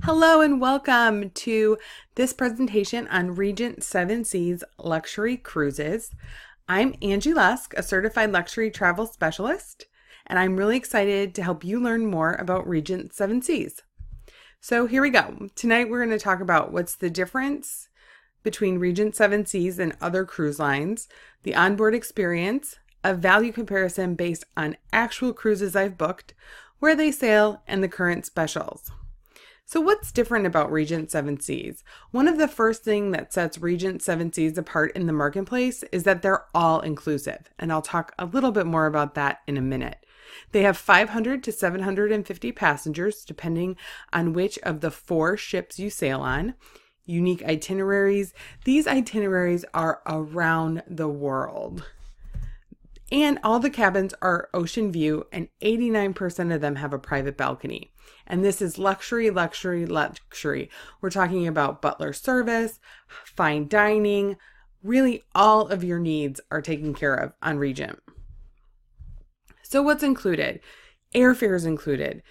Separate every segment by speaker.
Speaker 1: Hello and welcome to this presentation on Regent Seven Seas Luxury Cruises. I'm Angie Lusk, a certified luxury travel specialist, and I'm really excited to help you learn more about Regent Seven Seas. So here we go. Tonight we're going to talk about what's the difference between Regent Seven Seas and other cruise lines, the onboard experience, a value comparison based on actual cruises I've booked, where they sail, and the current specials. So what's different about Regent Seven Seas? One of the first things that sets Regent Seven Seas apart in the marketplace is that they're all inclusive, and I'll talk a little bit more about that in a minute. They have 500 to 750 passengers, depending on which of the 4 ships you sail on. Unique itineraries. These itineraries are around the world. And all the cabins are ocean view, and 89% of them have a private balcony. And this is luxury, luxury, luxury. We're talking about butler service, fine dining. Really, all of your needs are taken care of on Regent. So what's included? Airfare is included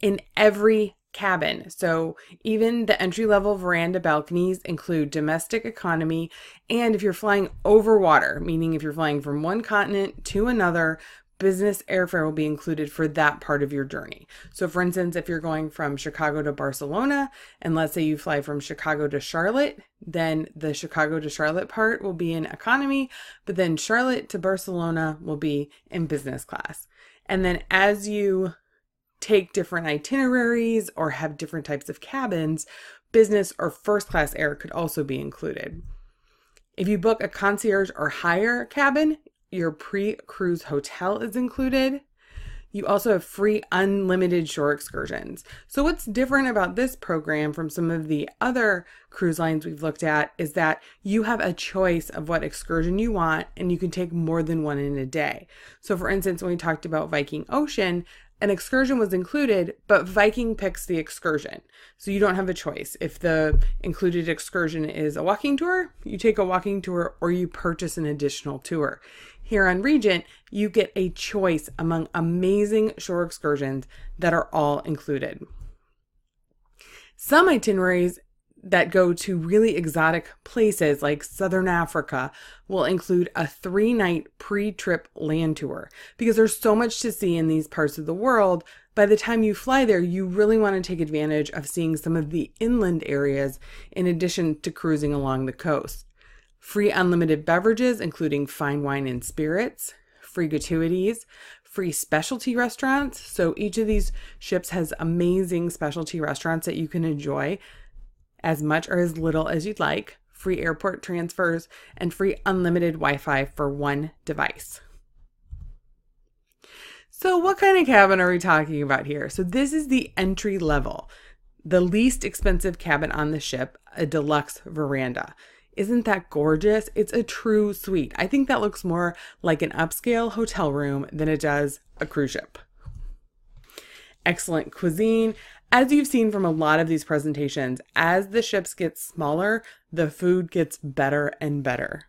Speaker 1: in every cabin. So even the entry-level veranda balconies include domestic economy, and if you're flying over water, meaning if you're flying from one continent to another, business airfare will be included for that part of your journey. So for instance, if you're going from Chicago to Barcelona, and let's say you fly from Chicago to Charlotte, then the Chicago to Charlotte part will be in economy, but then Charlotte to Barcelona will be in business class. And then as you take different itineraries or have different types of cabins, business or first class air could also be included. If you book a concierge or higher cabin, your pre-cruise hotel is included. You also have free unlimited shore excursions. So what's different about this program from some of the other cruise lines we've looked at is that you have a choice of what excursion you want, and you can take more than one in a day. So for instance, when we talked about Viking Ocean, an excursion was included, but Viking picks the excursion. So you don't have a choice. If the included excursion is a walking tour, you take a walking tour or you purchase an additional tour. Here on Regent, you get a choice among amazing shore excursions that are all included. Some itineraries that go to really exotic places like Southern Africa will include a 3-night pre-trip land tour. Because there's so much to see in these parts of the world, by the time you fly there, you really want to take advantage of seeing some of the inland areas in addition to cruising along the coast. Free unlimited beverages, including fine wine and spirits, free gratuities, free specialty restaurants. So each of these ships has amazing specialty restaurants that you can enjoy as much or as little as you'd like, free airport transfers, and free unlimited Wi-Fi for one device. So what kind of cabin are we talking about here? So this is the entry level, the least expensive cabin on the ship, a deluxe veranda. Isn't that gorgeous? It's a true suite. I think that looks more like an upscale hotel room than it does a cruise ship. Excellent cuisine. As you've seen from a lot of these presentations, as the ships get smaller, the food gets better and better.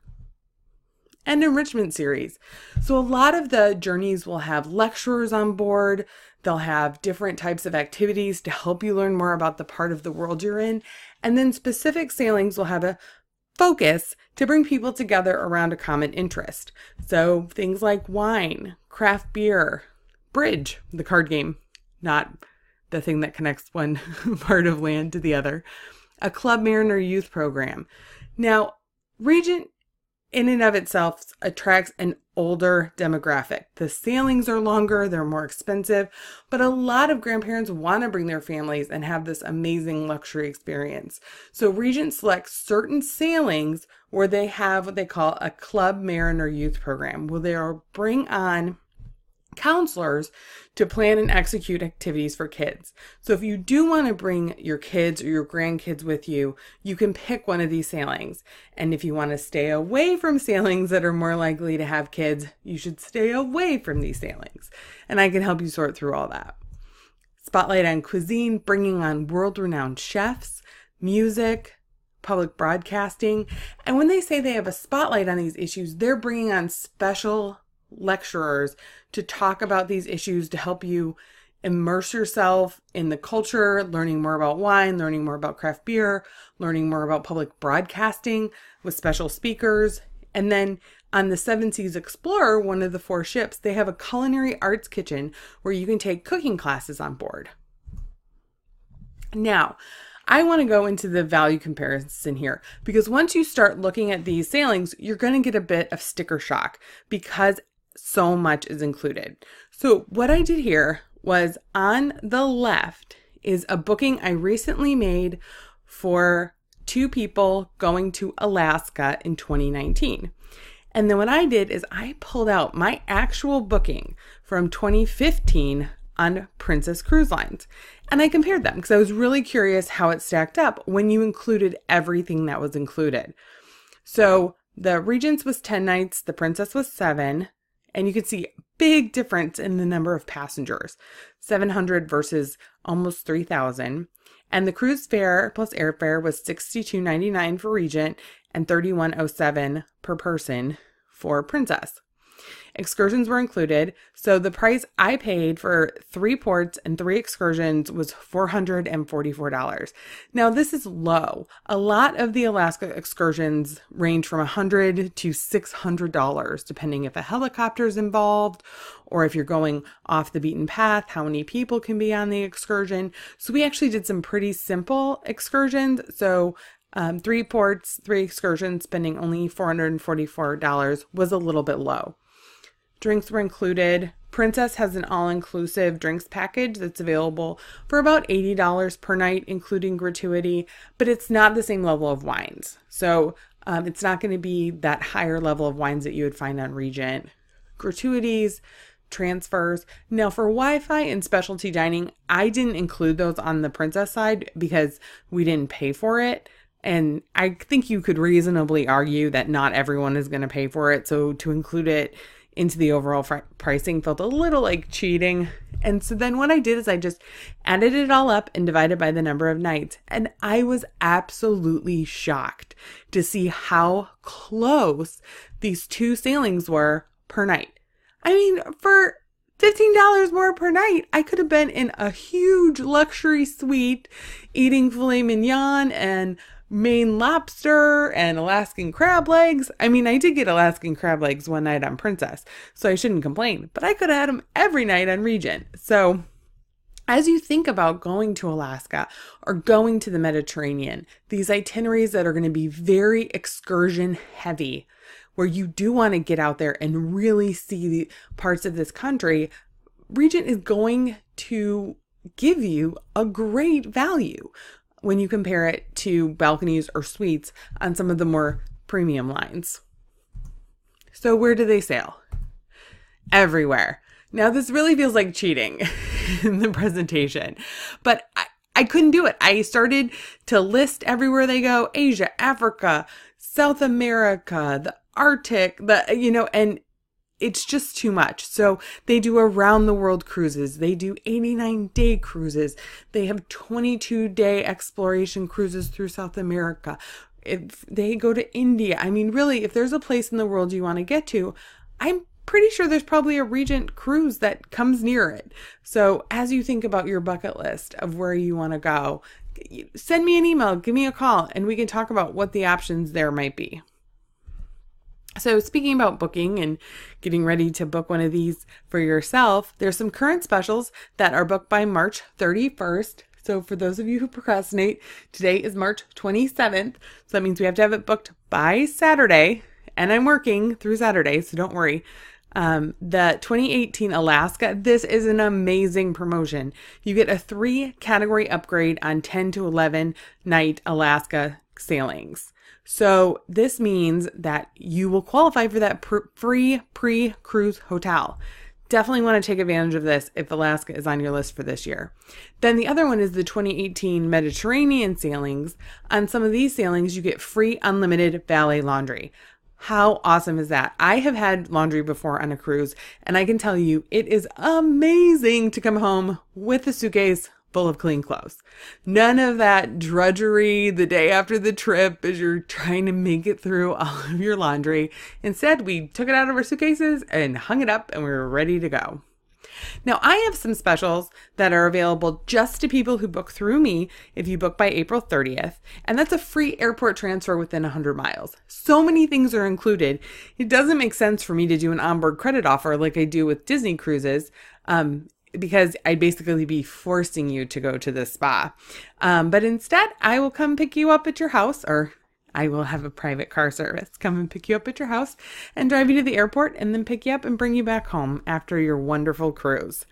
Speaker 1: And enrichment series. So a lot of the journeys will have lecturers on board. They'll have different types of activities to help you learn more about the part of the world you're in. And then specific sailings will have a focus to bring people together around a common interest. So things like wine, craft beer, bridge, the card game, not the thing that connects one part of land to the other, a Club Mariner youth program. Now, Regent in and of itself attracts an older demographic. The sailings are longer, they're more expensive, but a lot of grandparents want to bring their families and have this amazing luxury experience. So Regent selects certain sailings where they have what they call a Club Mariner youth program, where they'll bring on counselors to plan and execute activities for kids. So if you do want to bring your kids or your grandkids with you, you can pick one of these sailings. And if you want to stay away from sailings that are more likely to have kids, you should stay away from these sailings. And I can help you sort through all that. Spotlight on cuisine, bringing on world-renowned chefs, music, public broadcasting. And when they say they have a spotlight on these issues, they're bringing on special lecturers to talk about these issues to help you immerse yourself in the culture, learning more about wine, learning more about craft beer, learning more about public broadcasting with special speakers. And then on the Seven Seas Explorer, one of the 4 ships, they have a culinary arts kitchen where you can take cooking classes on board. Now, I want to go into the value comparison here because once you start looking at these sailings, you're going to get a bit of sticker shock because so much is included. So what I did here was on the left is a booking I recently made for 2 people going to Alaska in 2019. And then what I did is I pulled out my actual booking from 2015 on Princess Cruise Lines. And I compared them because I was really curious how it stacked up when you included everything that was included. So the Regent's was 10 nights, the Princess was 7, and you can see a big difference in the number of passengers, 700 versus almost 3,000. And the cruise fare plus airfare was $62.99 for Regent and $31.07 per person for Princess. Excursions were included, so the price I paid for 3 ports and 3 excursions was $444. Now, this is low. A lot of the Alaska excursions range from $100 to $600, depending if a helicopter is involved or if you're going off the beaten path, how many people can be on the excursion. So we actually did some pretty simple excursions. So 3 ports, 3 excursions, spending only $444 was a little bit low. Drinks were included. Princess has an all-inclusive drinks package that's available for about $80 per night, including gratuity, but it's not the same level of wines. So it's not going to be that higher level of wines that you would find on Regent. Gratuities, transfers. Now for Wi-Fi and specialty dining, I didn't include those on the Princess side because we didn't pay for it. And I think you could reasonably argue that not everyone is going to pay for it. So to include it into the overall pricing felt a little like cheating. And so then what I did is I just added it all up and divided by the number of nights. And I was absolutely shocked to see how close these 2 sailings were per night. I mean, for $15 more per night, I could have been in a huge luxury suite eating filet mignon and Maine lobster and Alaskan crab legs. I mean, I did get Alaskan crab legs one night on Princess, so I shouldn't complain, but I could have had them every night on Regent. So as you think about going to Alaska or going to the Mediterranean, these itineraries that are going to be very excursion heavy, where you do want to get out there and really see the parts of this country, Regent is going to give you a great value when you compare it to balconies or suites on some of the more premium lines. So where do they sail? Everywhere. Now this really feels like cheating in the presentation, but I couldn't do it. I started to list everywhere they go: Asia, Africa, South America, the Arctic, and it's just too much. So they do around the world cruises. They do 89-day cruises. They have 22-day exploration cruises through South America. If they go to India, I mean, really, if there's a place in the world you want to get to, I'm pretty sure there's probably a Regent cruise that comes near it. So as you think about your bucket list of where you want to go, send me an email, give me a call, and we can talk about what the options there might be. So speaking about booking and getting ready to book one of these for yourself, there's some current specials that are booked by March 31st. So for those of you who procrastinate, today is March 27th. So that means we have to have it booked by Saturday, and I'm working through Saturday, so don't worry. The 2018 Alaska, this is an amazing promotion. You get a 3 category upgrade on 10 to 11 night Alaska sailings. So this means that you will qualify for that free pre-cruise hotel. Definitely want to take advantage of this if Alaska is on your list for this year. Then the other one is the 2018 Mediterranean sailings. On some of these sailings, you get free unlimited valet laundry. How awesome is that? I have had laundry before on a cruise, and I can tell you it is amazing to come home with a suitcase full of clean clothes. None of that drudgery the day after the trip as you're trying to make it through all of your laundry. Instead, we took it out of our suitcases and hung it up, and we were ready to go. Now, I have some specials that are available just to people who book through me if you book by April 30th, and that's a free airport transfer within 100 miles. So many things are included. It doesn't make sense for me to do an onboard credit offer like I do with Disney cruises, because I'd basically be forcing you to go to the spa. But instead, I will come pick you up at your house, or I will have a private car service come and pick you up at your house and drive you to the airport and then pick you up and bring you back home after your wonderful cruise.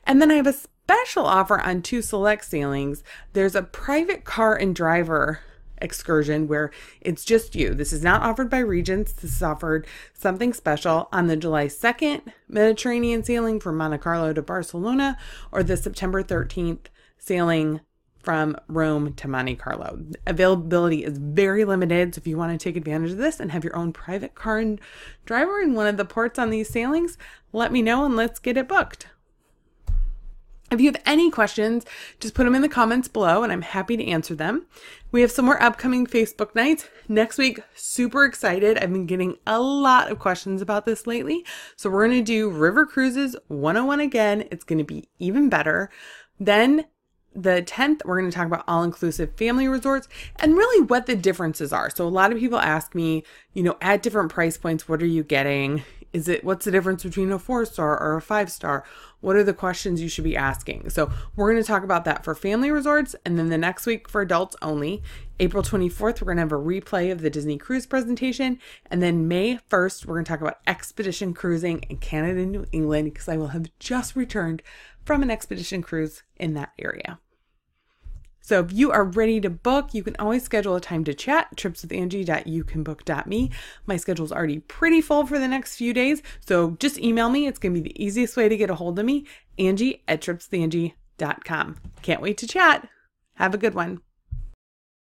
Speaker 1: And then I have a special offer on 2 select sailings. There's a private car and driver excursion where it's just you. This is not offered by Regents. This is offered something special on the July 2nd Mediterranean sailing from Monte Carlo to Barcelona, or the September 13th sailing from Rome to Monte Carlo. Availability is very limited, so if you want to take advantage of this and have your own private car and driver in one of the ports on these sailings, let me know and let's get it booked. If you have any questions, just put them in the comments below and I'm happy to answer them. We have some more upcoming Facebook nights. Next week, super excited. I've been getting a lot of questions about this lately. So we're going to do River Cruises 101 again. It's going to be even better. Then the 10th, we're going to talk about all-inclusive family resorts and really what the differences are. So a lot of people ask me, at different price points, what are you getting? What's the difference between a 4-star or a 5-star? What are the questions you should be asking? So we're going to talk about that for family resorts. And then the next week for adults only, April 24th, we're going to have a replay of the Disney cruise presentation. And then May 1st, we're going to talk about expedition cruising in Canada and New England, because I will have just returned from an expedition cruise in that area. So if you are ready to book, you can always schedule a time to chat, tripswithangie.youcanbook.me. My schedule is already pretty full for the next few days, so just email me. It's going to be the easiest way to get a hold of me, Angie@tripswithangie.com. Can't wait to chat. Have a good one.